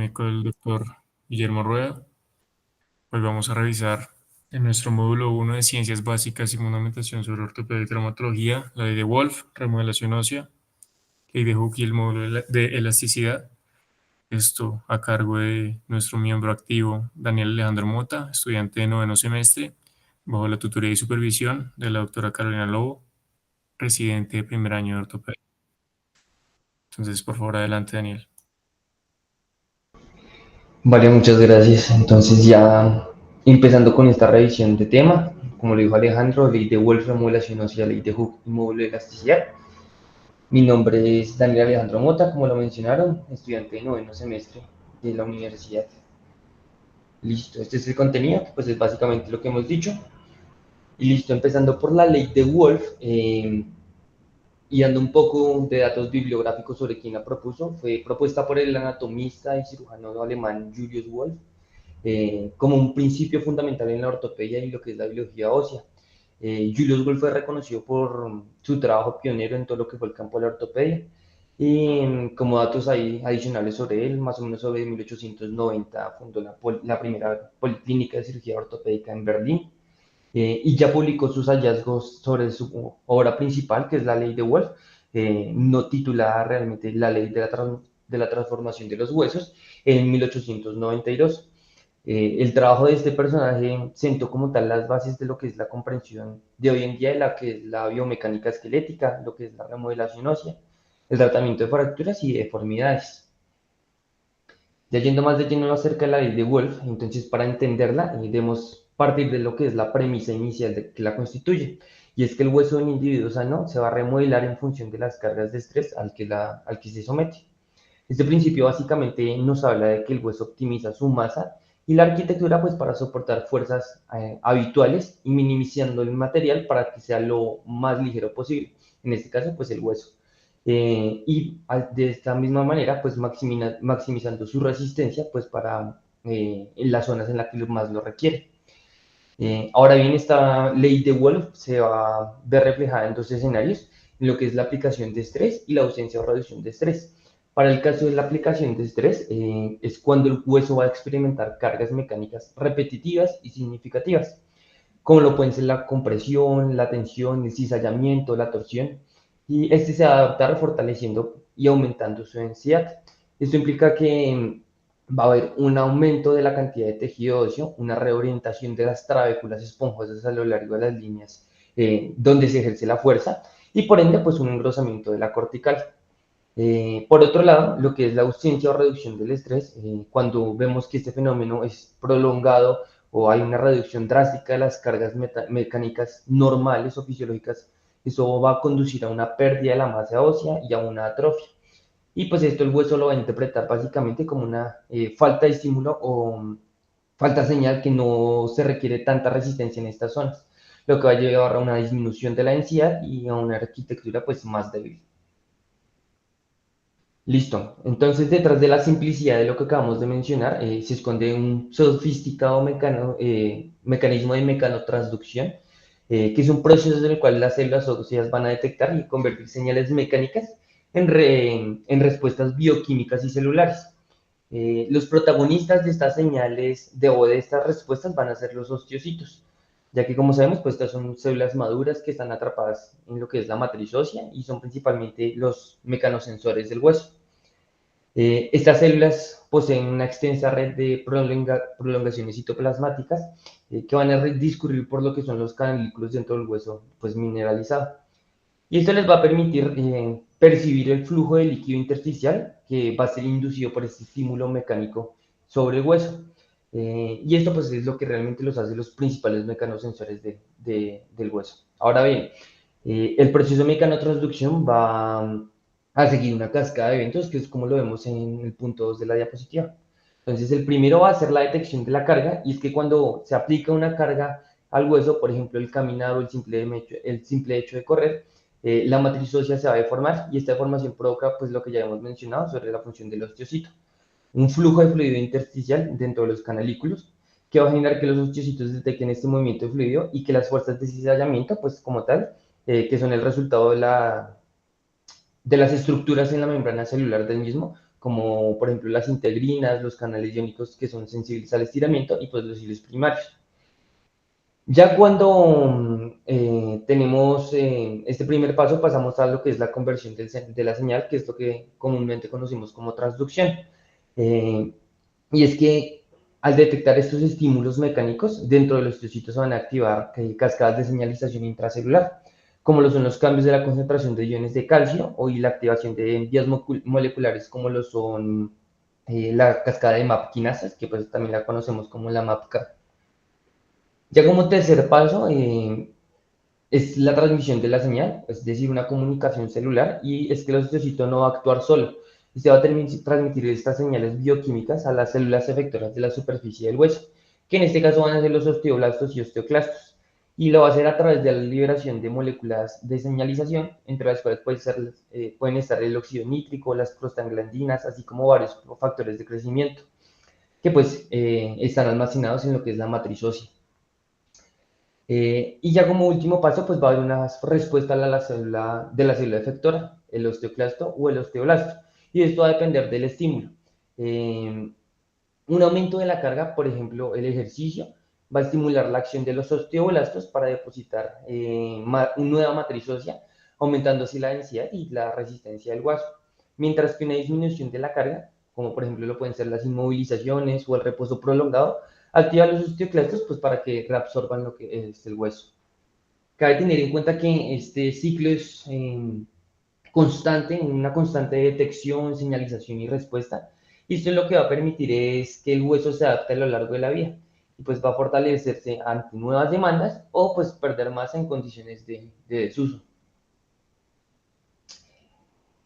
académico del doctor Guillermo Rueda. Hoy vamos a revisar en nuestro módulo 1 de Ciencias Básicas y Fundamentación sobre Ortopedia y Traumatología, la ley de Wolf, remodelación ósea, ley de Hooke y el módulo de elasticidad. Esto a cargo de nuestro miembro activo, Daniel Alejandro Mota, estudiante de noveno semestre, bajo la tutoría y supervisión de la doctora Carolina Lobo, residente de primer año de ortopedia. Entonces, por favor, adelante, Daniel. Vale, muchas gracias. Entonces ya empezando con esta revisión de tema, como lo dijo Alejandro, ley de Wolf, remodelación hacia ley de Hooke y módulo de elasticidad. Mi nombre es Daniel Alejandro Mota, como lo mencionaron, estudiante de noveno semestre de la universidad. Listo, este es el contenido, que pues es básicamente lo que hemos dicho. Y listo, empezando por la ley de Wolf, y dando un poco de datos bibliográficos sobre quién la propuso, fue propuesta por el anatomista y cirujano alemán Julius Wolf, como un principio fundamental en la ortopedia y lo que es la biología ósea. Julius Wolf fue reconocido por su trabajo pionero en todo lo que fue el campo de la ortopedia. Y como datos ahí adicionales sobre él, más o menos sobre 1890 fundó la primera policlínica de cirugía ortopédica en Berlín. Y ya publicó sus hallazgos sobre su obra principal, que es la ley de Wolf, no titulada realmente la ley de la transformación de los huesos, en 1892. El trabajo de este personaje sentó como tal las bases de lo que es la comprensión de hoy en día de la que es la biomecánica esquelética, lo que es la remodelación ósea, el tratamiento de fracturas y deformidades. Ya yendo más de lleno acerca de la ley de Wolf, entonces para entenderla debemos partir de lo que es la premisa inicial de que la constituye, y es que el hueso de un individuo sano se va a remodelar en función de las cargas de estrés al que se somete. Este principio básicamente nos habla de que el hueso optimiza su masa y la arquitectura pues para soportar fuerzas habituales y minimizando el material para que sea lo más ligero posible, en este caso pues el hueso. Y de esta misma manera pues maximizando su resistencia pues para en las zonas en las que más lo requiere. Ahora bien, esta ley de Wolf se va a ver reflejada en dos escenarios, en lo que es la aplicación de estrés y la ausencia o reducción de estrés. Para el caso de la aplicación de estrés, es cuando el hueso va a experimentar cargas mecánicas repetitivas y significativas, como lo pueden ser la compresión, la tensión, el cizallamiento, la torsión, y este se va a adaptar fortaleciendo y aumentando su densidad. Esto implica que va a haber un aumento de la cantidad de tejido óseo, una reorientación de las trabéculas esponjosas a lo largo de las líneas donde se ejerce la fuerza, y por ende pues un engrosamiento de la cortical. Por otro lado, lo que es la ausencia o reducción del estrés, cuando vemos que este fenómeno es prolongado o hay una reducción drástica de las cargas mecánicas normales o fisiológicas, eso va a conducir a una pérdida de la masa ósea y a una atrofia. Y pues esto el hueso lo va a interpretar básicamente como una falta de estímulo o falta de señal, que no se requiere tanta resistencia en estas zonas, lo que va a llevar a una disminución de la densidad y a una arquitectura pues más débil. Listo. Entonces, detrás de la simplicidad de lo que acabamos de mencionar, se esconde un sofisticado mecanismo de mecanotransducción, que es un proceso en el cual las células óseas van a detectar y convertir señales mecánicas en respuestas bioquímicas y celulares. Los protagonistas de estas señales o de estas respuestas van a ser los osteocitos, ya que como sabemos, pues estas son células maduras que están atrapadas en lo que es la matriz ósea y son principalmente los mecanosensores del hueso. Estas células poseen una extensa red de prolongaciones citoplasmáticas que van a discurrir por lo que son los canalículos dentro del hueso pues, mineralizado. Y esto les va a permitir percibir el flujo de líquido intersticial que va a ser inducido por este estímulo mecánico sobre el hueso. Y esto pues es lo que realmente los hace los principales mecanosensores del hueso. Ahora bien, el proceso de mecanotransducción va a seguir una cascada de eventos, que es como lo vemos en el punto 2 de la diapositiva. Entonces, el primero va a ser la detección de la carga, y es que cuando se aplica una carga al hueso, por ejemplo, el caminar o el simple hecho de correr, la matriz ósea se va a deformar, y esta deformación provoca pues lo que ya hemos mencionado sobre la función del osteocito, un flujo de fluido intersticial dentro de los canalículos, que va a generar que los osteocitos detecten este movimiento de fluido y que las fuerzas de cizallamiento, pues como tal, que son el resultado de las estructuras en la membrana celular del mismo, como por ejemplo las integrinas, los canales iónicos que son sensibles al estiramiento y pues los hilos primarios. Ya cuando tenemos este primer paso, pasamos a lo que es la conversión de la señal, que es lo que comúnmente conocemos como transducción. Eh, y es que al detectar estos estímulos mecánicos, dentro de los osteocitos se van a activar cascadas de señalización intracelular, como lo son los cambios de la concentración de iones de calcio o y la activación de vías moleculares, como lo son la cascada de MAP quinasas, que pues también la conocemos como la MAPK. Ya como tercer paso, es la transmisión de la señal, es decir, una comunicación celular, y es que el osteocito no va a actuar solo, y se va a transmitir estas señales bioquímicas a las células efectoras de la superficie del hueso, que en este caso van a ser los osteoblastos y osteoclastos, y lo va a hacer a través de la liberación de moléculas de señalización, entre las cuales pueden estar el óxido nítrico, las prostaglandinas, así como varios factores de crecimiento, que pues están almacenados en lo que es la matriz ósea. Y ya como último paso, pues va a haber una respuesta a la célula efectora, el osteoclasto o el osteoblasto. Y esto va a depender del estímulo. Eh, un aumento de la carga, por ejemplo, el ejercicio, va a estimular la acción de los osteoblastos para depositar una nueva matriz ósea, aumentando así la densidad y la resistencia del hueso. Mientras que una disminución de la carga, como por ejemplo lo pueden ser las inmovilizaciones o el reposo prolongado, activa los osteoclastos pues, para que reabsorban lo que es el hueso. Cabe tener en cuenta que este ciclo es constante, una constante detección, señalización y respuesta. Y esto es lo que va a permitir es que el hueso se adapte a lo largo de la vida y pues va a fortalecerse ante nuevas demandas o pues perder masa en condiciones de desuso.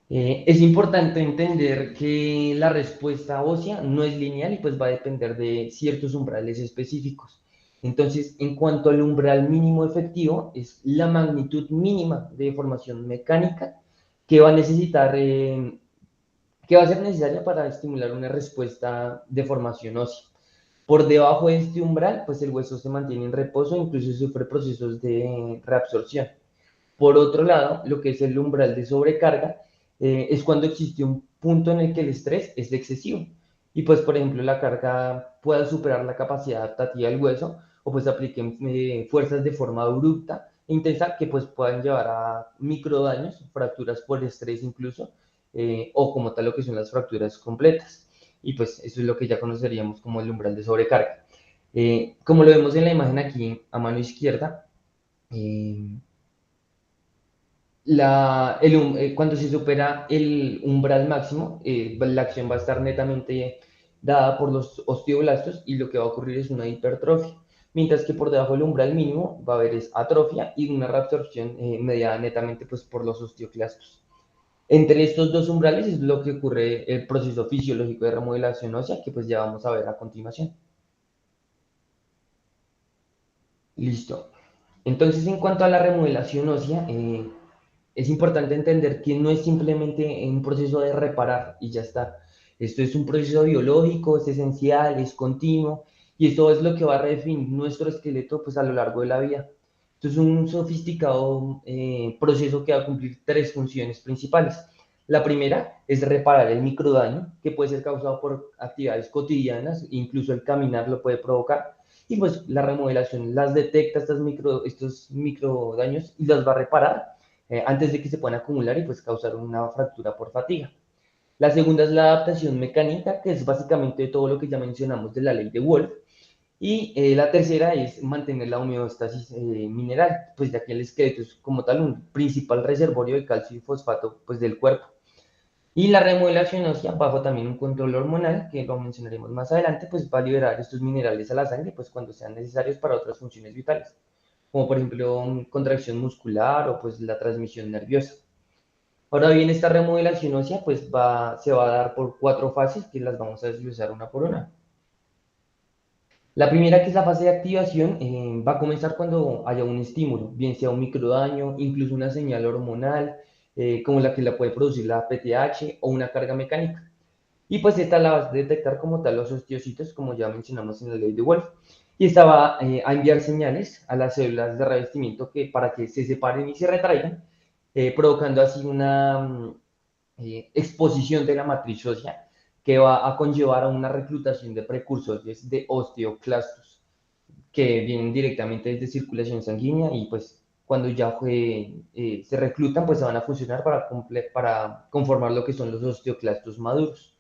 Es importante entender que la respuesta ósea no es lineal y pues va a depender de ciertos umbrales específicos. Entonces, en cuanto al umbral mínimo efectivo, es la magnitud mínima de deformación mecánica que va a necesitar, que va a ser necesaria para estimular una respuesta de formación ósea. Por debajo de este umbral, pues el hueso se mantiene en reposo, incluso sufre procesos de reabsorción. Por otro lado, lo que es el umbral de sobrecarga es cuando existe un punto en el que el estrés es excesivo y pues por ejemplo la carga pueda superar la capacidad adaptativa del hueso o pues apliquen fuerzas de forma abrupta e intensa que pues puedan llevar a microdaños, fracturas por estrés incluso o como tal lo que son las fracturas completas y pues eso es lo que ya conoceríamos como el umbral de sobrecarga. Como lo vemos en la imagen aquí a mano izquierda, eh, cuando se supera el umbral máximo, la acción va a estar netamente dada por los osteoblastos y lo que va a ocurrir es una hipertrofia, mientras que por debajo del umbral mínimo va a haber atrofia y una reabsorción mediada netamente pues, por los osteoclastos. Entre estos dos umbrales es lo que ocurre el proceso fisiológico de remodelación ósea que pues ya vamos a ver a continuación. Listo. Entonces, en cuanto a la remodelación ósea, es importante entender que no es simplemente un proceso de reparar y ya está. Esto es un proceso biológico, es esencial, es continuo y esto es lo que va a redefinir nuestro esqueleto pues, a lo largo de la vida. Esto es un sofisticado proceso que va a cumplir tres funciones principales. La primera es reparar el microdaño que puede ser causado por actividades cotidianas, incluso el caminar lo puede provocar. Y pues la remodelación las detecta estos micro daños y las va a reparar antes de que se puedan acumular y pues causar una fractura por fatiga. La segunda es la adaptación mecánica, que es básicamente todo lo que ya mencionamos de la ley de Wolff. Y la tercera es mantener la homeostasis mineral, pues ya que el esqueleto es como tal un principal reservorio de calcio y fosfato pues, del cuerpo. Y la remodelación ósea, bajo también un control hormonal, que lo mencionaremos más adelante, pues va a liberar estos minerales a la sangre pues, cuando sean necesarios para otras funciones vitales, como por ejemplo contracción muscular o pues la transmisión nerviosa. Ahora bien, esta remodelación ósea pues se va a dar por cuatro fases que las vamos a desglosar una por una. La primera, que es la fase de activación, va a comenzar cuando haya un estímulo, bien sea un microdaño, incluso una señal hormonal, como la que la puede producir la PTH o una carga mecánica. Y pues esta la vas a detectar como tal los osteocitos, como ya mencionamos en la ley de Wolff. Y esta va a enviar señales a las células de revestimiento para que se separen y se retraigan, provocando así una exposición de la matriz ósea que va a conllevar a una reclutación de precursores de osteoclastos que vienen directamente desde circulación sanguínea y pues cuando ya se reclutan pues se van a funcionar para conformar lo que son los osteoclastos maduros.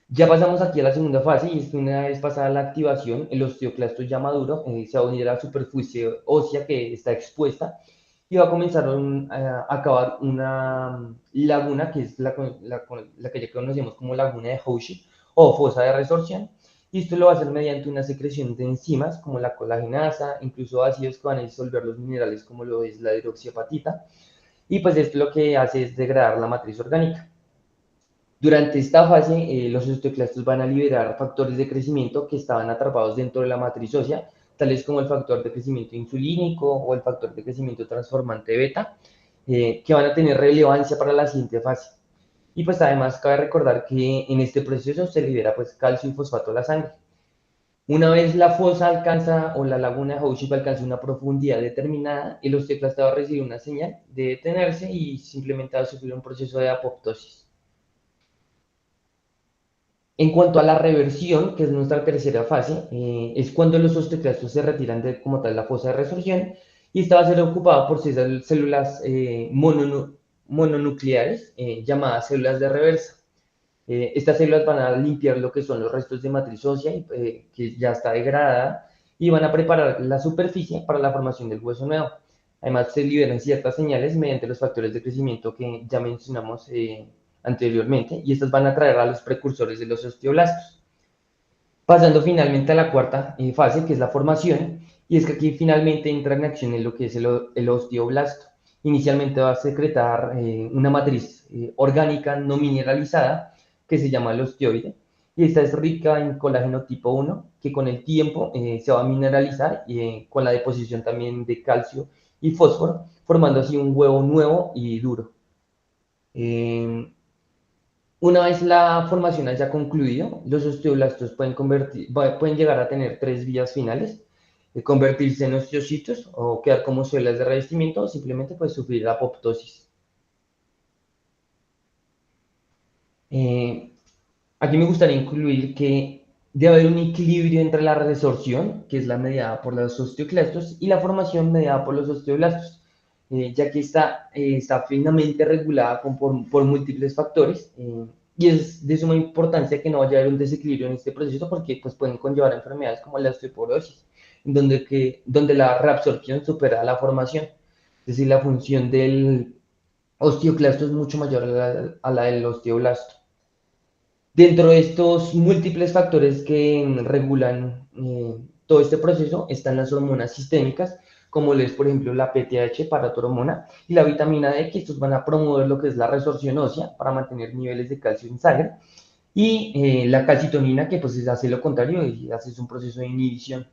Ya pasamos aquí a la segunda fase y es que una vez pasada la activación, el osteoclasto ya maduro se va a unir a la superficie ósea que está expuesta y va a comenzar a acabar una laguna que es la que ya conocemos como laguna de Houshi o fosa de resorción. Y esto lo va a hacer mediante una secreción de enzimas como la colagenasa, incluso ácidos que van a disolver los minerales como lo es la hidroxiapatita. Y pues esto lo que hace es degradar la matriz orgánica. Durante esta fase, los osteoclastos van a liberar factores de crecimiento que estaban atrapados dentro de la matriz ósea, tales como el factor de crecimiento insulínico o el factor de crecimiento transformante beta, que van a tener relevancia para la siguiente fase. Y pues además cabe recordar que en este proceso se libera pues calcio y fosfato a la sangre. Una vez la fosa alcanza o la laguna de Houship alcanza una profundidad determinada, el osteoclasta va a recibir una señal de detenerse y simplemente va a sufrir un proceso de apoptosis. En cuanto a la reversión, que es nuestra tercera fase, es cuando los osteoclastos se retiran de como tal la fosa de resorción y esta va a ser ocupada por células mononucleares llamadas células de reversa. Estas células van a limpiar lo que son los restos de matriz ósea que ya está degradada y van a preparar la superficie para la formación del hueso nuevo. Además, se liberan ciertas señales mediante los factores de crecimiento que ya mencionamos anteriormente y estas van a atraer a los precursores de los osteoblastos. Pasando finalmente a la cuarta fase, que es la formación, y es que aquí finalmente entra en acción en lo que es el osteoblasto. Inicialmente va a secretar una matriz orgánica no mineralizada que se llama el osteoide, y esta es rica en colágeno tipo 1, que con el tiempo se va a mineralizar con la deposición también de calcio y fósforo, formando así un huevo nuevo y duro. Una vez la formación haya concluido, los osteoblastos pueden llegar a tener tres vías finales: convertirse en osteocitos o quedar como células de revestimiento o simplemente pues sufrir apoptosis. Eh, Aquí me gustaría incluir que debe haber un equilibrio entre la resorción, que es la mediada por los osteoclastos, y la formación mediada por los osteoblastos, ya que está finamente regulada por múltiples factores, y es de suma importancia que no vaya a haber un desequilibrio en este proceso porque pues, pueden conllevar a enfermedades como la osteoporosis, donde la reabsorción supera la formación. Es decir, la función del osteoclasto es mucho mayor a la del osteoblasto. Dentro de estos múltiples factores que regulan todo este proceso están las hormonas sistémicas, como es, por ejemplo, la PTH, paratormona, y la vitamina D, que estos van a promover lo que es la resorción ósea para mantener niveles de calcio en sangre, y la calcitonina, que pues hace lo contrario y hace un proceso de inhibición.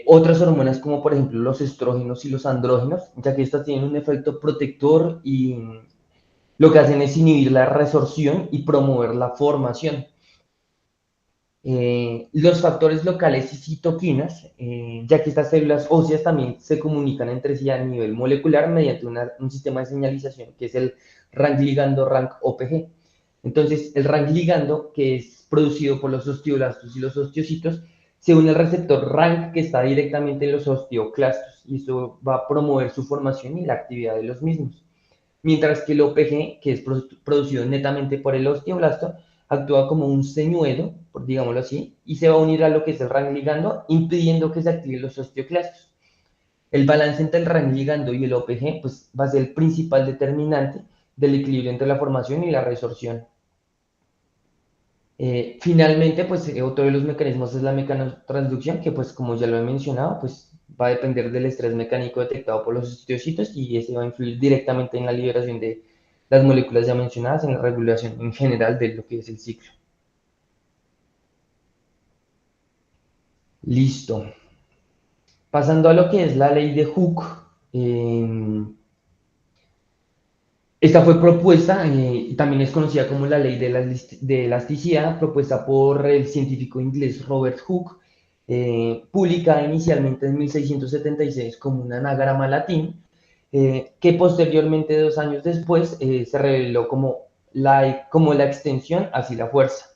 Otras hormonas como por ejemplo los estrógenos y los andrógenos, ya que estas tienen un efecto protector y lo que hacen es inhibir la resorción y promover la formación. Los factores locales y citoquinas, ya que estas células óseas también se comunican entre sí a nivel molecular mediante un sistema de señalización que es el RANK ligando RANK OPG. Entonces, el RANK ligando, que es producido por los osteoblastos y los osteocitos, se une al receptor RANK que está directamente en los osteoclastos y esto va a promover su formación y la actividad de los mismos. Mientras que el OPG, que es producido netamente por el osteoblasto, actúa como un señuelo, por digámoslo así, y se va a unir a lo que es el RANK ligando, impidiendo que se activen los osteoclastos. El balance entre el RANK ligando y el OPG pues, va a ser el principal determinante del equilibrio entre la formación y la resorción. Finalmente, pues otro de los mecanismos es la mecanotransducción, que pues como ya lo he mencionado, pues va a depender del estrés mecánico detectado por los osteocitos y ese va a influir directamente en la liberación de las moléculas ya mencionadas, en la regulación en general de lo que es el ciclo. Listo. Pasando a lo que es la ley de Hooke, esta fue propuesta, también es conocida como la ley de elasticidad, propuesta por el científico inglés Robert Hooke, publicada inicialmente en 1676 como un anagrama latín, que posteriormente, 2 años después, se reveló como como la extensión hacia la fuerza.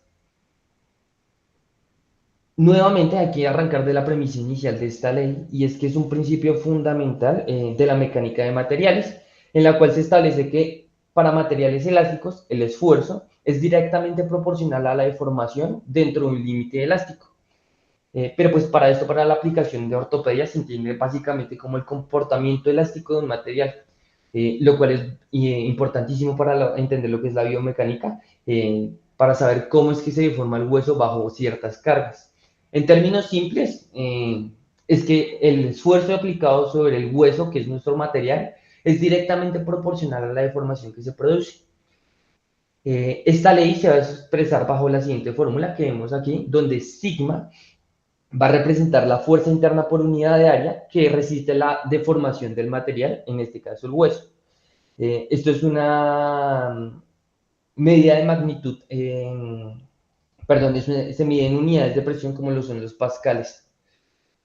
Nuevamente hay que arrancar de la premisa inicial de esta ley, y es que es un principio fundamental de la mecánica de materiales, en la cual se establece que para materiales elásticos el esfuerzo es directamente proporcional a la deformación dentro de un límite elástico. Pero pues para esto, para la aplicación de ortopedia, se entiende básicamente como el comportamiento elástico de un material, lo cual es importantísimo para entender lo que es la biomecánica, para saber cómo es que se deforma el hueso bajo ciertas cargas. En términos simples, es que el esfuerzo aplicado sobre el hueso, que es nuestro material, es directamente proporcional a la deformación que se produce. Esta ley se va a expresar bajo la siguiente fórmula que vemos aquí, donde sigma va a representar la fuerza interna por unidad de área que resiste la deformación del material, en este caso el hueso. Esto es una medida de magnitud, perdón, se mide en unidades de presión como lo son los pascales.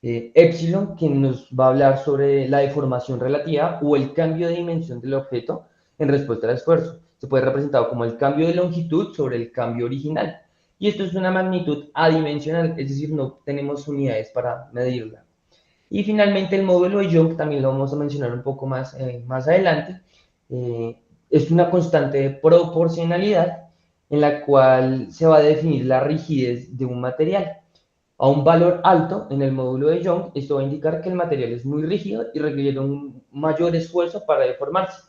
Epsilon, que nos va a hablar sobre la deformación relativa o el cambio de dimensión del objeto en respuesta al esfuerzo. Se puede representar como el cambio de longitud sobre el cambio original. Y esto es una magnitud adimensional, es decir, no tenemos unidades para medirla. Y finalmente el módulo de Young, también lo vamos a mencionar un poco más adelante, eh, es una constante de proporcionalidad en la cual se va a definir la rigidez de un material. A un valor alto en el módulo de Young, esto va a indicar que el material es muy rígido y requiere un mayor esfuerzo para deformarse.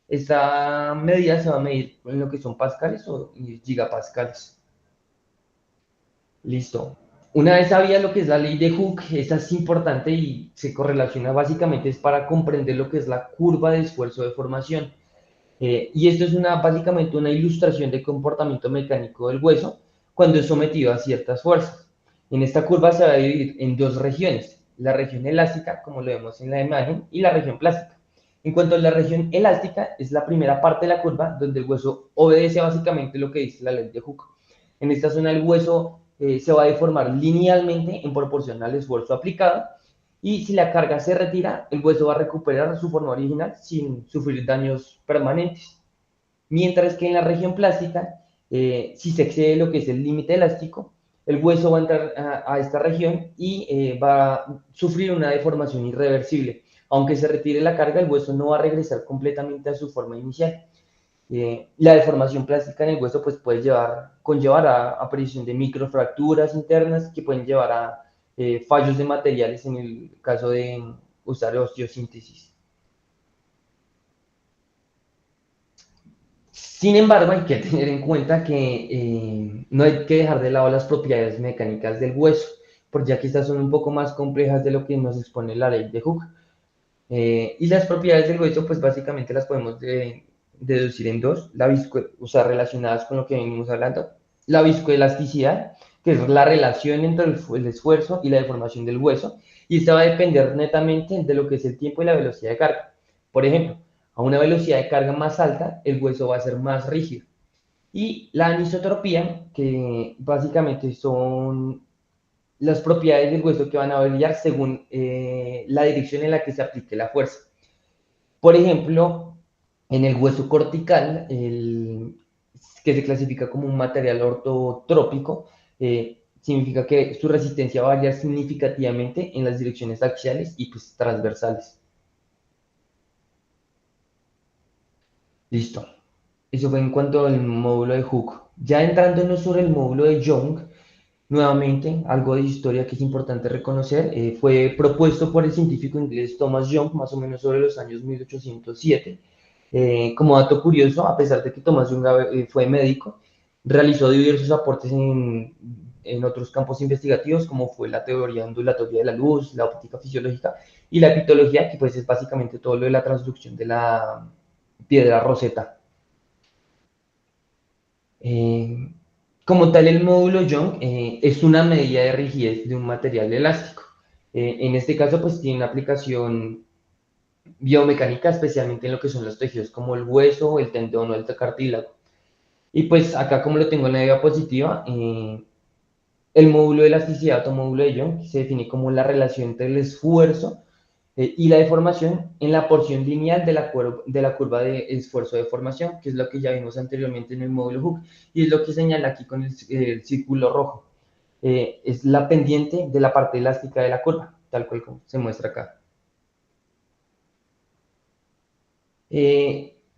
Esta medida se va a medir en lo que son pascales o gigapascales. Listo. Una vez sabía lo que es la ley de Hooke, esta es importante y se correlaciona básicamente es para comprender lo que es la curva de esfuerzo de formación. Y esto es básicamente una ilustración de comportamiento mecánico del hueso cuando es sometido a ciertas fuerzas. En esta curva se va a dividir en dos regiones, la región elástica, como lo vemos en la imagen, y la región plástica. En cuanto a la región elástica, es la primera parte de la curva donde el hueso obedece básicamente lo que dice la ley de Hooke. En esta zona el hueso se va a deformar linealmente en proporción al esfuerzo aplicado, y si la carga se retira, el hueso va a recuperar su forma original sin sufrir daños permanentes. Mientras que en la región plástica, si se excede lo que es el límite elástico, el hueso va a entrar a esta región y va a sufrir una deformación irreversible. Aunque se retire la carga, el hueso no va a regresar completamente a su forma inicial. La deformación plástica en el hueso pues, puede conllevar a aparición de microfracturas internas que pueden llevar a fallos de materiales en el caso de usar osteosíntesis. Sin embargo, hay que tener en cuenta que no hay que dejar de lado las propiedades mecánicas del hueso, porque ya que estas son un poco más complejas de lo que nos expone la ley de Hooke. Y las propiedades del hueso, pues básicamente las podemos deducir en dos, o sea, relacionadas con lo que venimos hablando. La viscoelasticidad, que es la relación entre el esfuerzo y la deformación del hueso, y esta va a depender netamente de lo que es el tiempo y la velocidad de carga. Por ejemplo, a una velocidad de carga más alta, el hueso va a ser más rígido. Y la anisotropía, que básicamente son las propiedades del hueso que van a variar según la dirección en la que se aplique la fuerza. Por ejemplo, en el hueso cortical, que se clasifica como un material ortotrópico, significa que su resistencia va a variar significativamente en las direcciones axiales y pues, transversales. Listo. Eso fue en cuanto al módulo de Hooke. Ya entrándonos sobre el módulo de Young, nuevamente, algo de historia que es importante reconocer, fue propuesto por el científico inglés Thomas Young, más o menos sobre los años 1807. Como dato curioso, a pesar de que Thomas Young fue médico, realizó diversos aportes en otros campos investigativos, como fue la teoría ondulatoria de la luz, la óptica fisiológica y la pitología, que pues es básicamente todo lo de la transducción de la piedra roseta. Eh, Como tal, el módulo Young es una medida de rigidez de un material elástico. En este caso, pues tiene una aplicación biomecánica, especialmente en lo que son los tejidos como el hueso, el tendón o el cartílago. Y pues acá, como lo tengo en la diapositiva, el módulo de elasticidad o módulo de Young se define como la relación entre el esfuerzo y la deformación en la porción lineal de la curva de esfuerzo de deformación, que es lo que ya vimos anteriormente en el módulo Hooke, y es lo que señala aquí con el círculo rojo. Es la pendiente de la parte elástica de la curva, tal cual como se muestra acá.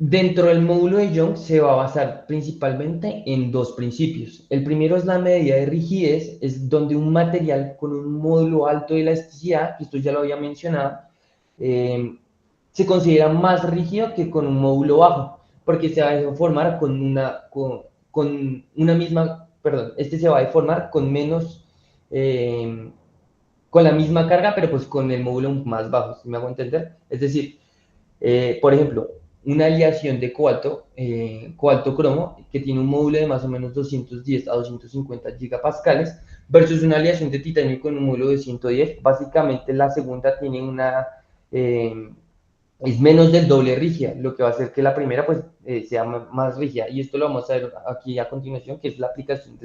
Dentro del módulo de Young se va a basar principalmente en dos principios. El primero es la medida de rigidez, es donde un material con un módulo alto de elasticidad, que esto ya lo había mencionado, eh, se considera más rígido que con un módulo bajo, porque se va a deformar con una misma, perdón, este se va a deformar con menos, con la misma carga, pero pues con el módulo más bajo, ¿sí me hago entender? Es decir, por ejemplo, una aleación de cobalto cromo que tiene un módulo de más o menos 210 a 250 gigapascales versus una aleación de titanio con un módulo de 110. Básicamente la segunda tiene eh, es menos del doble rígida, lo que va a hacer que la primera pues sea más rígida. Y esto lo vamos a ver aquí a continuación, que es la aplicación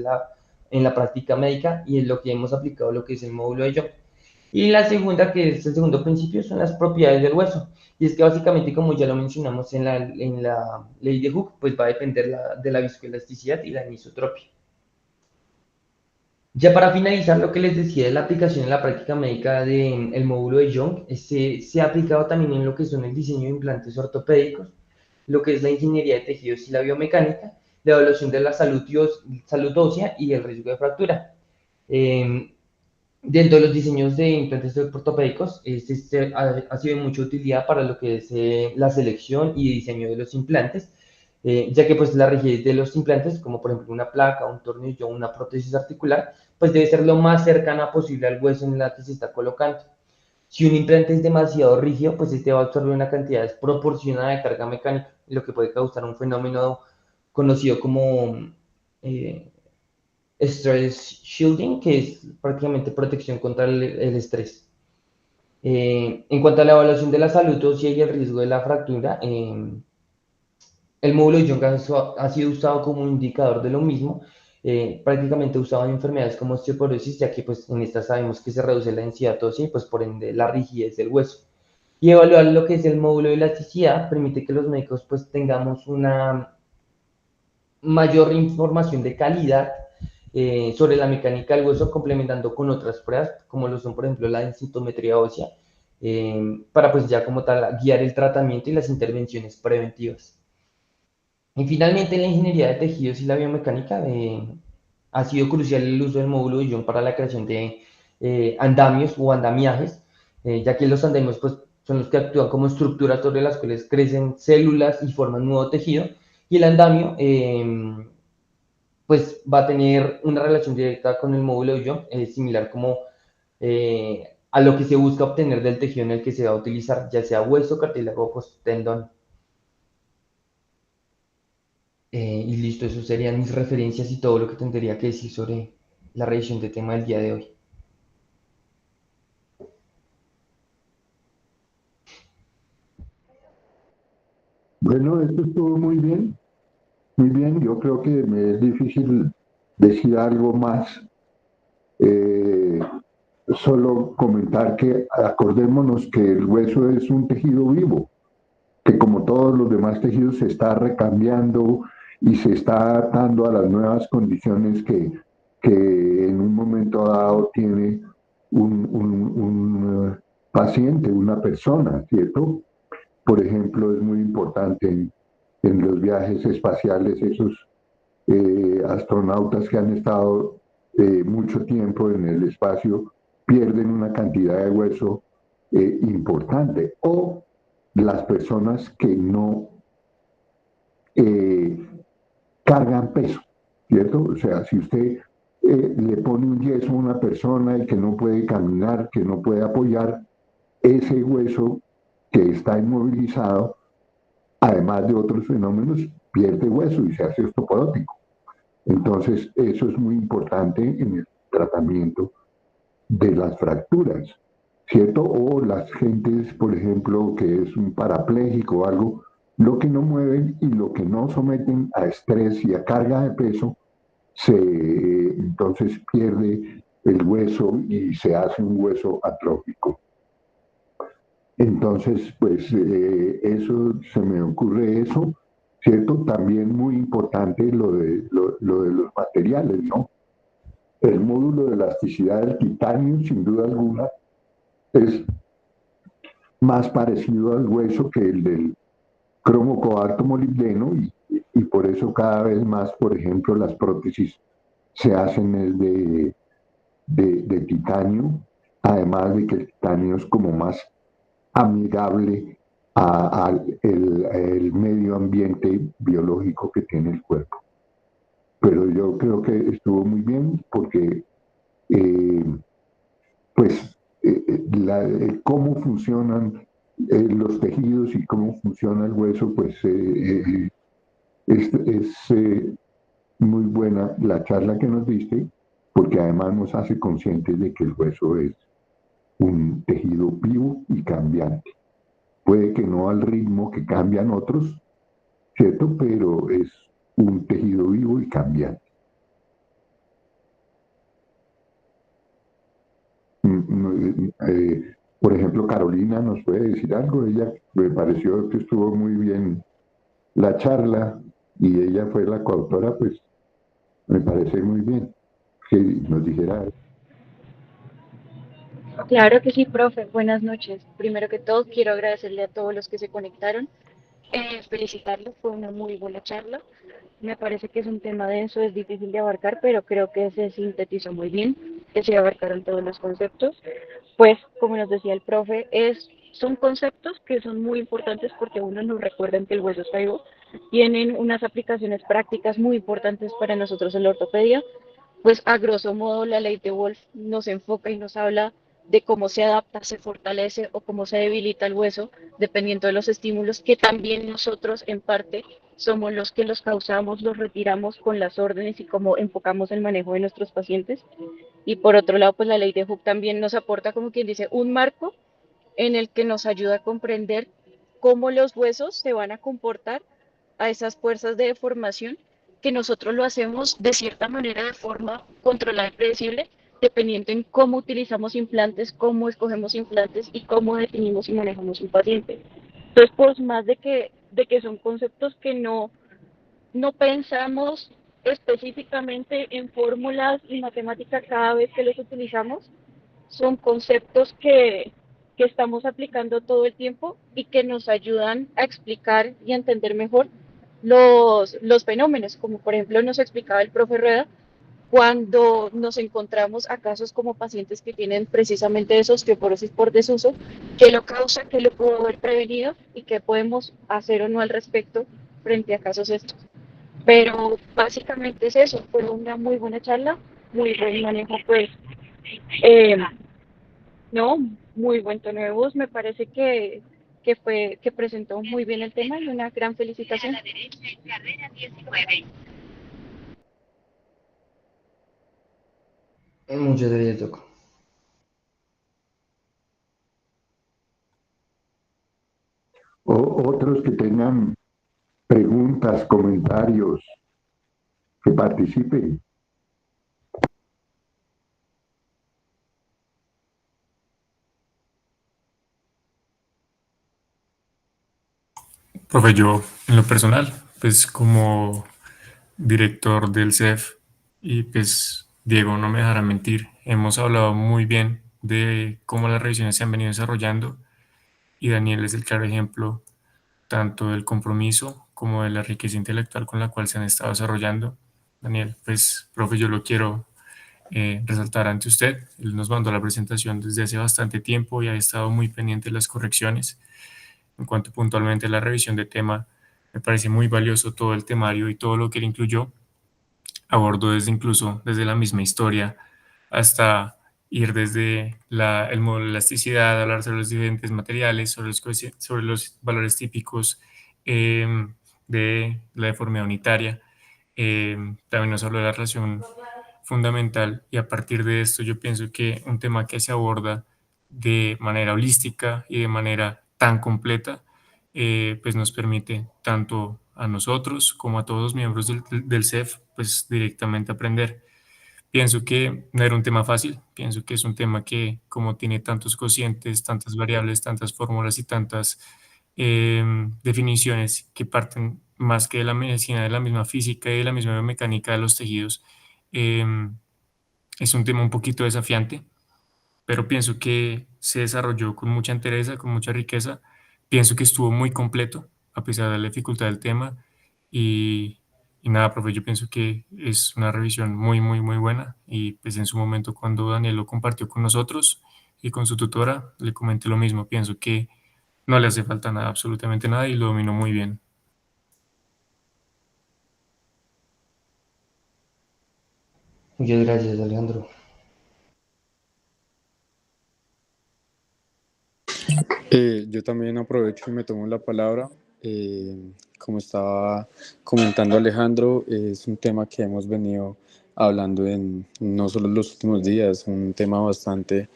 en la práctica médica y es lo que hemos aplicado lo que es el módulo de Young. Y la segunda, que es el segundo principio, son las propiedades del hueso. Y es que básicamente, como ya lo mencionamos en la ley de Hooke, pues va a depender de la viscoelasticidad y la anisotropia. Ya para finalizar, lo que les decía de la aplicación en la práctica médica del módulo de Young, se ha aplicado también en lo que son el diseño de implantes ortopédicos, lo que es la ingeniería de tejidos y la biomecánica, la evaluación de la salud ósea y el riesgo de fractura. Eh, Dentro de los diseños de implantes ortopédicos, ha sido de mucha utilidad para lo que es la selección y diseño de los implantes, ya que pues la rigidez de los implantes, como por ejemplo una placa, un tornillo, una prótesis articular, pues debe ser lo más cercana posible al hueso en la que se está colocando. Si un implante es demasiado rígido, pues este va a absorber una cantidad desproporcionada de carga mecánica, lo que puede causar un fenómeno conocido como eh, stress shielding, que es prácticamente protección contra el estrés. En cuanto a la evaluación de la salud ósea y el riesgo de la fractura, el módulo de Young ha sido usado como indicador de lo mismo, prácticamente usado en enfermedades como osteoporosis, ya que pues en estas sabemos que se reduce la densidad ósea y pues por ende la rigidez del hueso. Y evaluar lo que es el módulo de elasticidad permite que los médicos pues tengamos una mayor información de calidad sobre la mecánica del hueso, complementando con otras pruebas, como lo son, por ejemplo, la densitometría ósea, para pues ya como tal guiar el tratamiento y las intervenciones preventivas. Y finalmente, en la ingeniería de tejidos y la biomecánica, ha sido crucial el uso del módulo de Young para la creación de andamios o andamiajes, ya que los andamios pues, son los que actúan como estructuras sobre las cuales crecen células y forman nuevo tejido, y el andamio pues va a tener una relación directa con el módulo de Young, similar como a lo que se busca obtener del tejido en el que se va a utilizar, ya sea hueso, cartílago o pues, tendón. Y listo, eso serían mis referencias y todo lo que tendría que decir sobre la revisión de tema del día de hoy. Bueno, esto estuvo muy bien, muy bien. Yo creo que me es difícil decir algo más. Eh, Solo comentar que acordémonos que el hueso es un tejido vivo, que como todos los demás tejidos se está recambiando y se está adaptando a las nuevas condiciones que en un momento dado tiene un paciente, una persona, ¿cierto? Por ejemplo, es muy importante en los viajes espaciales esos astronautas que han estado mucho tiempo en el espacio pierden una cantidad de hueso importante. O las personas que no eh, cargan peso, ¿cierto? O sea, si usted le pone un yeso a una persona y que no puede caminar, que no puede apoyar, ese hueso que está inmovilizado, además de otros fenómenos, pierde hueso y se hace osteoporótico. Entonces, eso es muy importante en el tratamiento de las fracturas, ¿cierto? O las gentes, por ejemplo, que es un parapléjico o algo, lo que no mueven y lo que no someten a estrés y a carga de peso, entonces pierde el hueso y se hace un hueso atrófico. Entonces, pues eso se me ocurre eso, ¿cierto? También muy importante lo de los materiales, ¿no? El módulo de elasticidad del titanio, sin duda alguna, es más parecido al hueso que el del cromo cobalto molibdeno y por eso cada vez más, por ejemplo, las prótesis se hacen es de titanio, además de que el titanio es como más amigable al el medio ambiente biológico que tiene el cuerpo. Pero yo creo que estuvo muy bien porque, eh, pues, cómo funcionan los tejidos y cómo funciona el hueso, pues es muy buena la charla que nos diste, porque además nos hace conscientes de que el hueso es un tejido vivo y cambiante. Puede que no al ritmo que cambian otros, ¿cierto? Pero es un tejido vivo y cambiante. Por ejemplo, Carolina nos puede decir algo. Ella me pareció que estuvo muy bien la charla y ella fue la coautora, pues me parece muy bien que nos dijera. Claro que sí, profe. Buenas noches. Primero que todo, quiero agradecerle a todos los que se conectaron, felicitarlo, fue una muy buena charla. Me parece que es un tema denso, es difícil de abarcar, pero creo que se sintetizó muy bien, que se abarcaron todos los conceptos. Pues, como nos decía el profe, son conceptos que son muy importantes porque uno nos recuerda que el hueso está vivo, tienen unas aplicaciones prácticas muy importantes para nosotros en la ortopedia. Pues a grosso modo la ley de Wolf nos enfoca y nos habla de cómo se adapta, se fortalece o cómo se debilita el hueso dependiendo de los estímulos que también nosotros en parte somos los que los causamos, los retiramos con las órdenes y cómo enfocamos el manejo de nuestros pacientes. Y por otro lado, pues la ley de Hooke también nos aporta, como quien dice, un marco en el que nos ayuda a comprender cómo los huesos se van a comportar a esas fuerzas de deformación que nosotros lo hacemos de cierta manera de forma controlada y predecible, dependiendo en cómo utilizamos implantes, cómo escogemos implantes y cómo definimos y manejamos un paciente. Entonces, pues más de que son conceptos que no pensamos específicamente en fórmulas y matemáticas cada vez que los utilizamos, son conceptos que estamos aplicando todo el tiempo y que nos ayudan a explicar y a entender mejor los fenómenos, como por ejemplo nos explicaba el profe Rueda, cuando nos encontramos a casos como pacientes que tienen precisamente esa osteoporosis por desuso, qué lo causa, qué lo pudo haber prevenido y qué podemos hacer o no al respecto frente a casos estos. Pero básicamente es eso, fue una muy buena charla, muy buen manejo pues eh, no, muy buen tono de voz. Me parece que presentó muy bien el tema y una gran felicitación. Muchas gracias, Doc. Otros que tengan preguntas, comentarios, que participen. Profe, yo en lo personal, pues como director del CEF, y pues Diego no me dejará mentir, hemos hablado muy bien de cómo las revisiones se han venido desarrollando y Daniel es el claro ejemplo tanto del compromiso como de la riqueza intelectual con la cual se han estado desarrollando. Daniel, pues, profe, yo lo quiero resaltar ante usted. Él nos mandó la presentación desde hace bastante tiempo y ha estado muy pendiente de las correcciones. En cuanto puntualmente a la revisión de tema, me parece muy valioso todo el temario y todo lo que él incluyó. Abordó desde incluso desde la misma historia hasta ir desde el módulo de elasticidad, hablar sobre los diferentes materiales, sobre los valores típicos eh, de la deformidad unitaria. También nos habló de la relación fundamental y a partir de esto yo pienso que un tema que se aborda de manera holística y de manera tan completa, pues nos permite tanto a nosotros como a todos los miembros del CEF, pues directamente aprender. Pienso que no era un tema fácil, pienso que es un tema que como tiene tantos cocientes, tantas variables, tantas fórmulas y tantas definiciones que parten más que de la medicina, de la misma física y de la misma mecánica de los tejidos, em, es un tema un poquito desafiante, pero pienso que se desarrolló con mucha entereza, con mucha riqueza. Pienso que estuvo muy completo, a pesar de la dificultad del tema. Y, y nada, profe, yo pienso que es una revisión muy, muy, muy buena. Y pues en su momento, cuando Daniel lo compartió con nosotros y con su tutora, le comenté lo mismo. Pienso que no le hace falta nada, absolutamente nada, y lo dominó muy bien. Muchas gracias, Alejandro. Yo también aprovecho y me tomo la palabra. Como estaba comentando Alejandro, es un tema que hemos venido hablando en no solo los últimos días, un tema bastante